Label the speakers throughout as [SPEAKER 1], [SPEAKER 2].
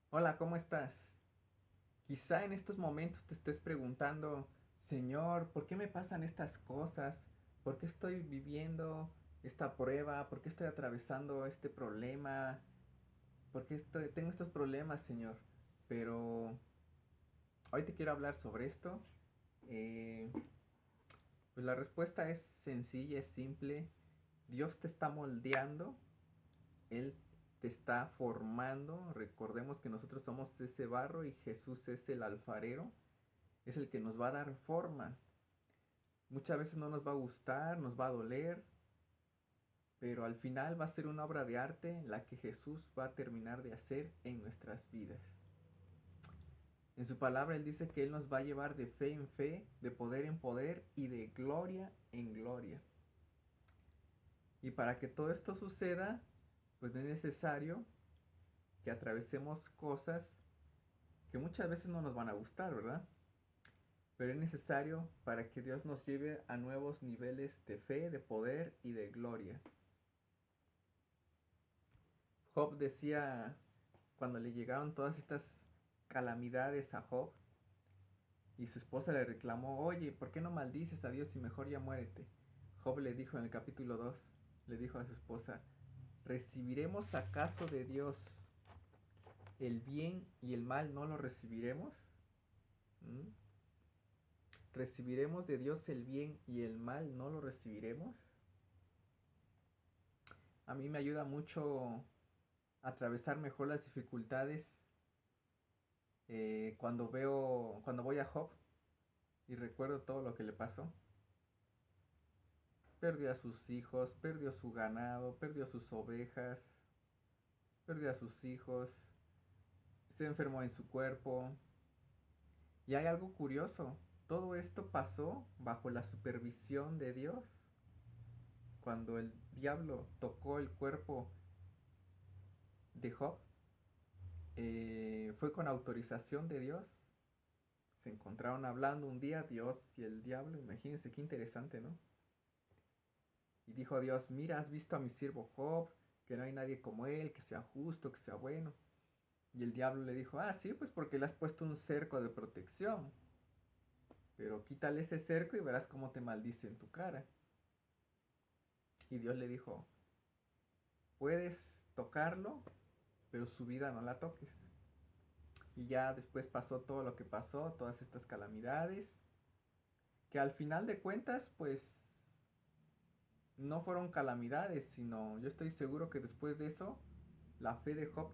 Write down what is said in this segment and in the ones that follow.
[SPEAKER 1] Hola, ¿cómo estás? Quizá en estos momentos te estés preguntando, Señor, ¿por qué me pasan estas cosas? ¿Por qué estoy viviendo esta prueba? ¿Por qué estoy atravesando este problema? ¿Por qué tengo estos problemas, Señor? Pero hoy te quiero hablar sobre esto. Eh, pues la respuesta es sencilla, es simple. Dios te está moldeando. Él te está formando. Recordemos que nosotros somos ese barro y Jesús es el alfarero. Es el que nos va a dar forma. Muchas veces no nos va a gustar, nos va a doler, pero al final va a ser una obra de arte la que Jesús va a terminar de hacer en nuestras vidas. En su palabra Él dice que Él nos va a llevar de fe en fe, de poder en poder y de gloria en gloria. Y para que todo esto suceda, pues es necesario que atravesemos cosas que muchas veces no nos van a gustar, ¿verdad? Pero es necesario para que Dios nos lleve a nuevos niveles de fe, de poder y de gloria. Job decía, cuando le llegaron todas estas calamidades a Job, y su esposa le reclamó, oye, ¿por qué no maldices a Dios y mejor ya muérete? Job le dijo en el capítulo 2, le dijo a su esposa, ¿recibiremos acaso de Dios el bien y el mal no lo recibiremos? ¿Mm? ¿Recibiremos de Dios el bien y el mal no lo recibiremos? A mí me ayuda mucho atravesar mejor las dificultades cuando voy a Job y recuerdo todo lo que le pasó. Perdió a sus hijos, perdió su ganado, perdió sus ovejas, perdió a sus hijos, se enfermó en su cuerpo. Y hay algo curioso, todo esto pasó bajo la supervisión de Dios. Cuando el diablo tocó el cuerpo de Job, fue con autorización de Dios. Se encontraron hablando un día Dios y el diablo, imagínense qué interesante, ¿no? Y dijo Dios, mira, has visto a mi siervo Job, que no hay nadie como él, que sea justo, que sea bueno. Y el diablo le dijo, ah, sí, pues porque le has puesto un cerco de protección. Pero quítale ese cerco y verás cómo te maldice en tu cara. Y Dios le dijo, puedes tocarlo, pero su vida no la toques. Y ya después pasó todo lo que pasó, todas estas calamidades, que al final de cuentas, pues no fueron calamidades, sino yo estoy seguro que después de eso, la fe de Job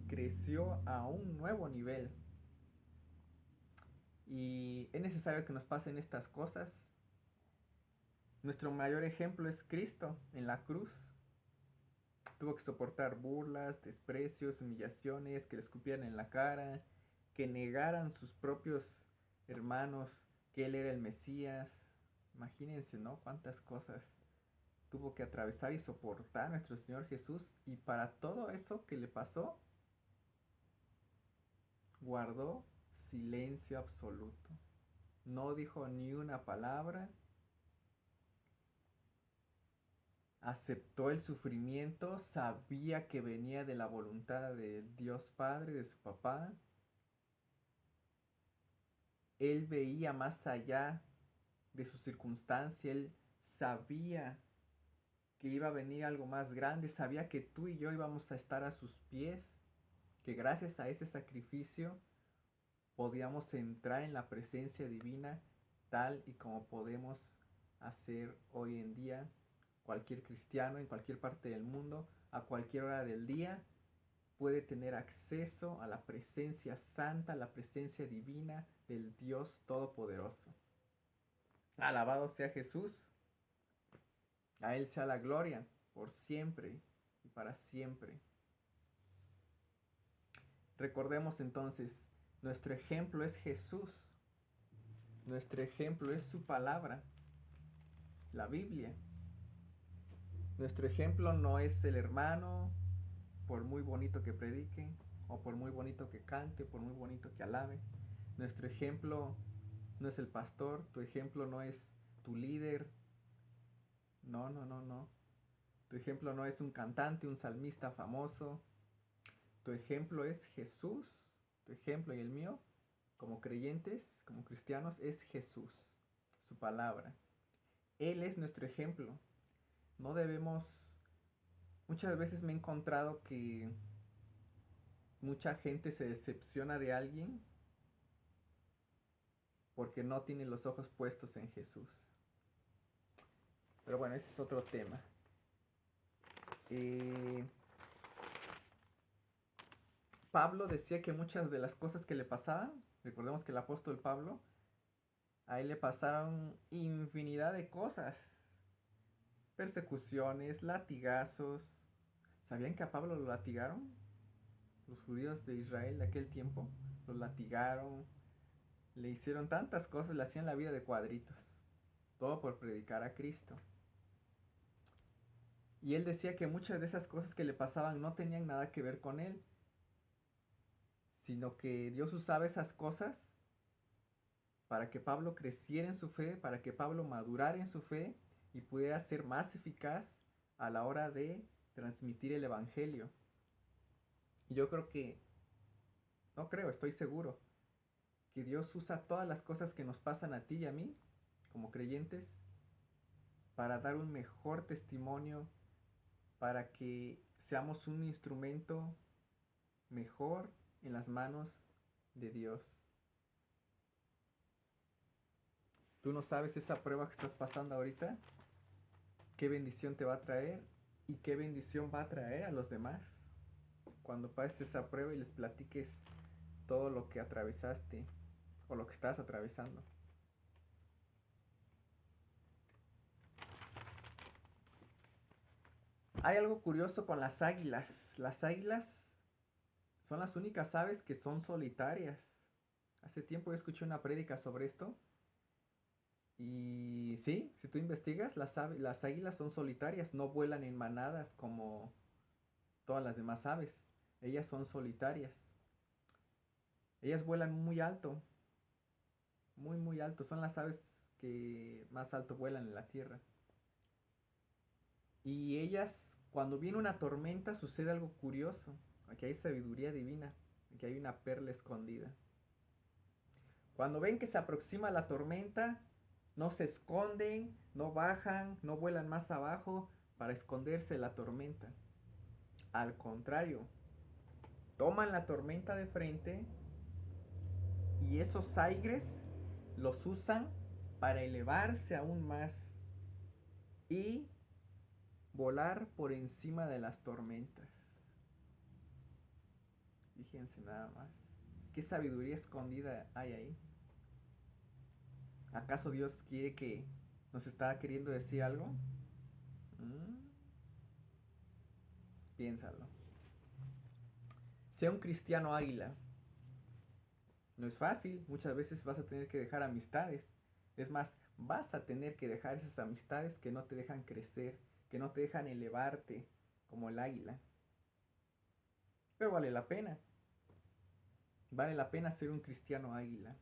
[SPEAKER 1] creció a un nuevo nivel. Y es necesario que nos pasen estas cosas. Nuestro mayor ejemplo es Cristo en la cruz. Tuvo que soportar burlas, desprecios, humillaciones, que le escupieran en la cara, que negaran sus propios hermanos que Él era el Mesías. Imagínense, ¿no? Cuántas cosas tuvo que atravesar y soportar nuestro Señor Jesús. Y para todo eso que le pasó, guardó silencio absoluto. No dijo ni una palabra, aceptó el sufrimiento, sabía que venía de la voluntad de Dios Padre, de su papá. Él veía más allá de su circunstancia, él sabía que iba a venir algo más grande, sabía que tú y yo íbamos a estar a sus pies, que gracias a ese sacrificio podíamos entrar en la presencia divina tal y como podemos hacer hoy en día cualquier cristiano en cualquier parte del mundo, a cualquier hora del día, puede tener acceso a la presencia santa, a la presencia divina del Dios Todopoderoso. Alabado sea Jesús, a Él sea la gloria por siempre y para siempre. Recordemos entonces, nuestro ejemplo es Jesús, nuestro ejemplo es su palabra, la Biblia. Nuestro ejemplo no es el hermano, por muy bonito que predique, o por muy bonito que cante, por muy bonito que alabe. Nuestro ejemplo no es el pastor, tu ejemplo no es tu líder. No, no, no, no. Tu ejemplo no es un cantante, un salmista famoso. Tu ejemplo es Jesús Tu ejemplo y el mío, como creyentes, como cristianos, es Jesús, su palabra. Él es nuestro ejemplo. No debemos... Muchas veces me he encontrado que mucha gente se decepciona de alguien porque no tiene los ojos puestos en Jesús. Pero bueno, ese es otro tema. Pablo decía que muchas de las cosas que le pasaban, recordemos que el apóstol Pablo, a él le pasaron infinidad de cosas. Persecuciones, latigazos. ¿Sabían que a Pablo lo latigaron? Los judíos de Israel de aquel tiempo lo latigaron, le hicieron tantas cosas, le hacían la vida de cuadritos. Todo por predicar a Cristo. Y él decía que muchas de esas cosas que le pasaban no tenían nada que ver con él, sino que Dios usaba esas cosas para que Pablo creciera en su fe, para que Pablo madurara en su fe y pudiera ser más eficaz a la hora de transmitir el Evangelio. Y yo creo que, no creo, estoy seguro, que Dios usa todas las cosas que nos pasan a ti y a mí, como creyentes, para dar un mejor testimonio, para que seamos un instrumento mejor en las manos de Dios. Tú no sabes esa prueba que estás pasando ahorita, qué bendición te va a traer y qué bendición va a traer a los demás cuando pases esa prueba y les platiques todo lo que atravesaste o lo que estás atravesando. Hay algo curioso con las águilas. Las águilas son las únicas aves que son solitarias. Hace tiempo yo escuché una prédica sobre esto. Y sí, si tú investigas, las águilas son solitarias, no vuelan en manadas como todas las demás aves. Ellas son solitarias. Ellas vuelan muy alto, muy muy alto. Son las aves que más alto vuelan en la tierra. Y ellas, cuando viene una tormenta, sucede algo curioso. Aquí hay sabiduría divina, aquí hay una perla escondida. Cuando ven que se aproxima la tormenta, no se esconden, no bajan, no vuelan más abajo para esconderse de la tormenta. Al contrario, toman la tormenta de frente y esos aires los usan para elevarse aún más y volar por encima de las tormentas. Fíjense nada más. ¿Qué sabiduría escondida hay ahí? ¿Acaso Dios quiere que nos está queriendo decir algo? Piénsalo. Sea un cristiano águila. No es fácil, muchas veces vas a tener que dejar amistades. Es más, vas a tener que dejar esas amistades que no te dejan crecer, que no te dejan elevarte como el águila. Pero vale la pena. Vale la pena ser un cristiano águila.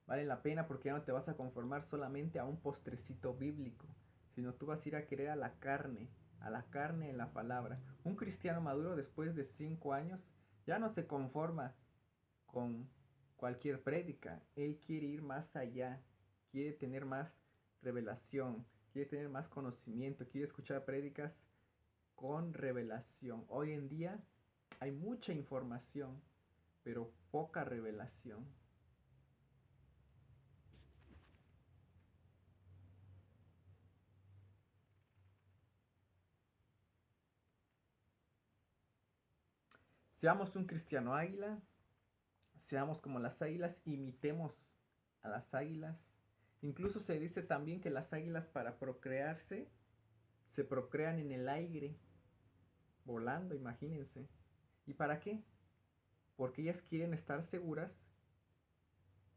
[SPEAKER 1] Vale la pena porque ya no te vas a conformar solamente a un postrecito bíblico, sino tú vas a ir a querer a la carne en la palabra. Un cristiano maduro después de 5 años ya no se conforma con cualquier prédica. Él quiere ir más allá, quiere tener más revelación, quiere tener más conocimiento, quiere escuchar prédicas con revelación. Hoy en día hay mucha información, pero poca revelación. Seamos un cristiano águila, seamos como las águilas, imitemos a las águilas. Incluso se dice también que las águilas para procrearse se procrean en el aire, volando, imagínense. ¿Y para qué? Porque ellas quieren estar seguras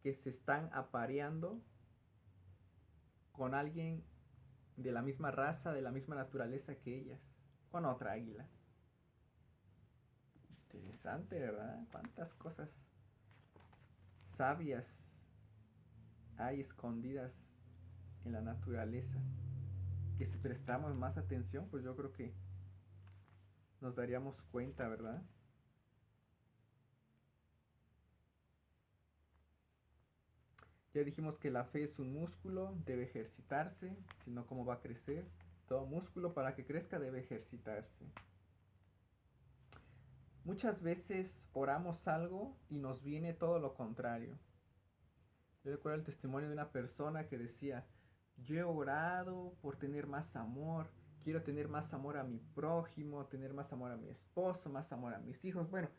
[SPEAKER 1] que se están apareando con alguien de la misma raza, de la misma naturaleza que ellas, con otra águila. Interesante, ¿verdad? ¿Cuántas cosas sabias hay escondidas en la naturaleza? Que si prestamos más atención, pues yo creo que nos daríamos cuenta, ¿verdad? Ya dijimos que la fe es un músculo, debe ejercitarse, si no, ¿cómo va a crecer? Todo músculo para que crezca debe ejercitarse. Muchas veces oramos algo y nos viene todo lo contrario. Yo recuerdo el testimonio de una persona que decía, yo he orado por tener más amor, quiero tener más amor a mi prójimo, tener más amor a mi esposo, más amor a mis hijos. Bueno,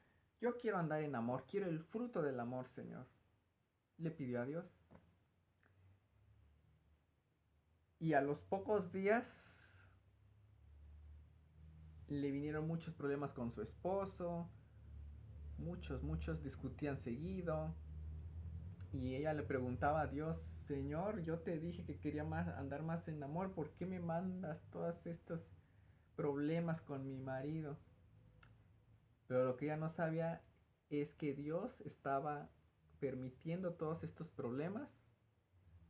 [SPEAKER 1] yo quiero andar en amor, quiero el fruto del amor, Señor. Le pidió a Dios. Y a los pocos días le vinieron muchos problemas con su esposo, muchos discutían seguido. Y ella le preguntaba a Dios, Señor, yo te dije que quería andar más en amor, ¿por qué me mandas todos estos problemas con mi marido? Pero lo que ella no sabía es que Dios estaba permitiendo todos estos problemas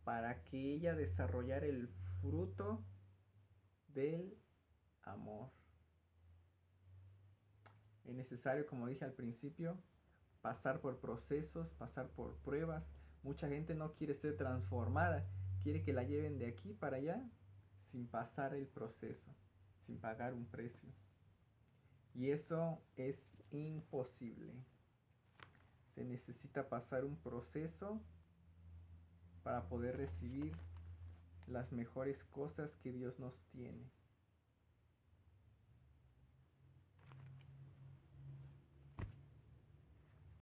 [SPEAKER 1] para que ella desarrollara el fruto del amor. Es necesario, como dije al principio, pasar por procesos, pasar por pruebas. Mucha gente no quiere ser transformada, quiere que la lleven de aquí para allá sin pasar el proceso, sin pagar un precio. Y eso es imposible. Se necesita pasar un proceso para poder recibir las mejores cosas que Dios nos tiene.